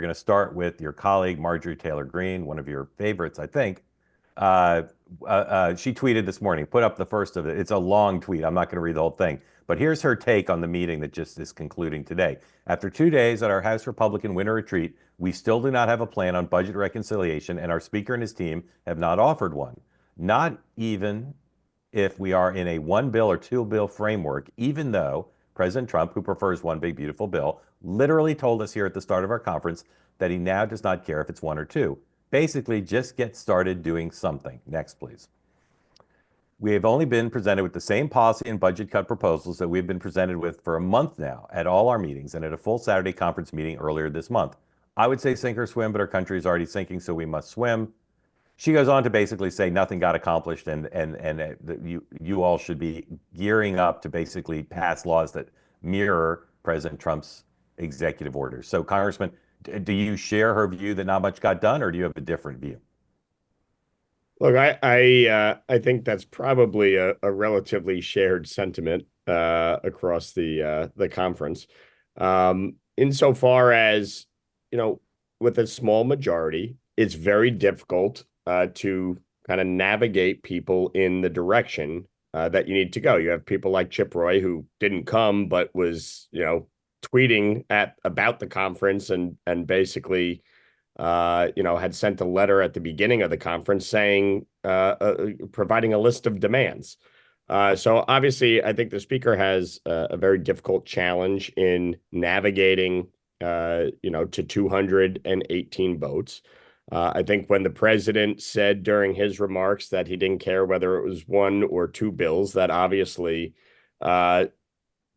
going to start with your colleague, Marjorie Taylor Greene, one of your favorites, I think. She tweeted this morning, put up the first of it. It's a long tweet. I'm not going to read the whole thing. But here's her take on the meeting that just is concluding today. After 2 days at our House Republican winter retreat, we still do not have a plan on budget reconciliation, and our Speaker and his team have not offered one. Not even if we are in a one bill or two bill framework, even though President Trump, who prefers one big, beautiful bill, literally told us here at the start of our conference that he now does not care if it's one or two. Basically, just get started doing something. Next, please. We have only been presented with the same policy and budget cut proposals that we've been presented with for a month now at all our meetings and at a full Saturday conference meeting earlier this month. I would say sink or swim, but our country is already sinking, so we must swim. She goes on to basically say nothing got accomplished, and you all should be gearing up to basically pass laws that mirror President Trump's executive orders. So, Congressman, do you share her view that not much got done, or do you have a different view? Look, I think that's probably a relatively shared sentiment across the conference. Insofar as, you know, with a small majority, it's very difficult to kind of navigate people in the direction that you need to go. You have people like Chip Roy who didn't come but was, tweeting at about the conference and basically had sent a letter at the beginning of the conference saying, providing a list of demands. So obviously, I think the speaker has a very difficult challenge in navigating, to 218 votes. I think when the president said during his remarks that he didn't care whether it was one or two bills, that obviously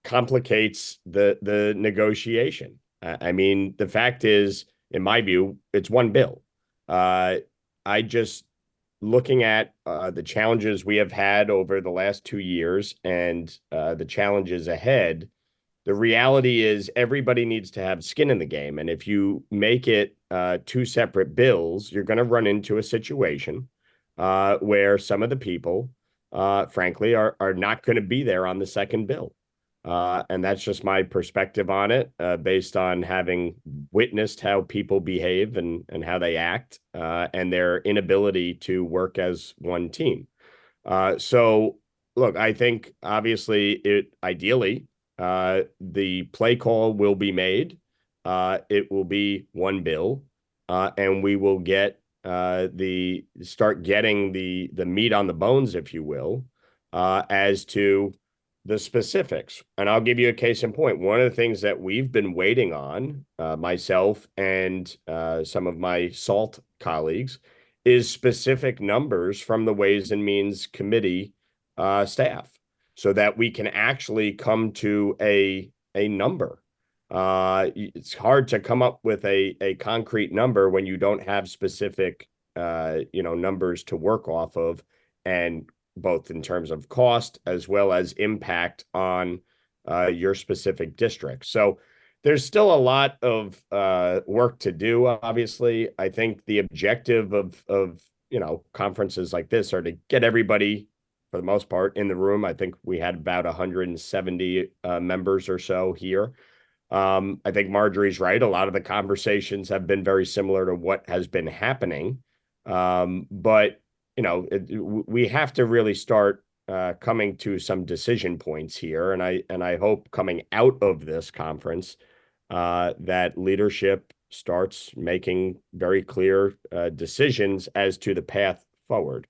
complicates the negotiation. I mean, the fact is, in my view, it's one bill. I just looking at the challenges we have had over the last 2 years and the challenges ahead, the reality is everybody needs to have skin in the game. And if you make it two separate bills, you're going to run into a situation where some of the people, frankly, are not going to be there on the second bill. And that's just my perspective on it, based on having witnessed how people behave and how they act, and their inability to work as one team. So, look, I think obviously ideally, the play call will be made. It will be one bill, and we will start getting the meat on the bones, if you will, as to the specifics. And I'll give you a case in point. One of the things that we've been waiting on, myself and some of my SALT colleagues, is specific numbers from the Ways and Means Committee staff so that we can actually come to a number. It's hard to come up with a concrete number when you don't have specific numbers to work off of, and both in terms of cost as well as impact on your specific district. So there's still a lot of work to do, obviously. I think the objective of conferences like this are to get everybody, for the most part, in the room. I think we had about 170 members or so here. I think Marjorie's right. A lot of the conversations have been very similar to what has been happening. But we have to really start coming to some decision points here, and I hope coming out of this conference that leadership starts making very clear decisions as to the path forward.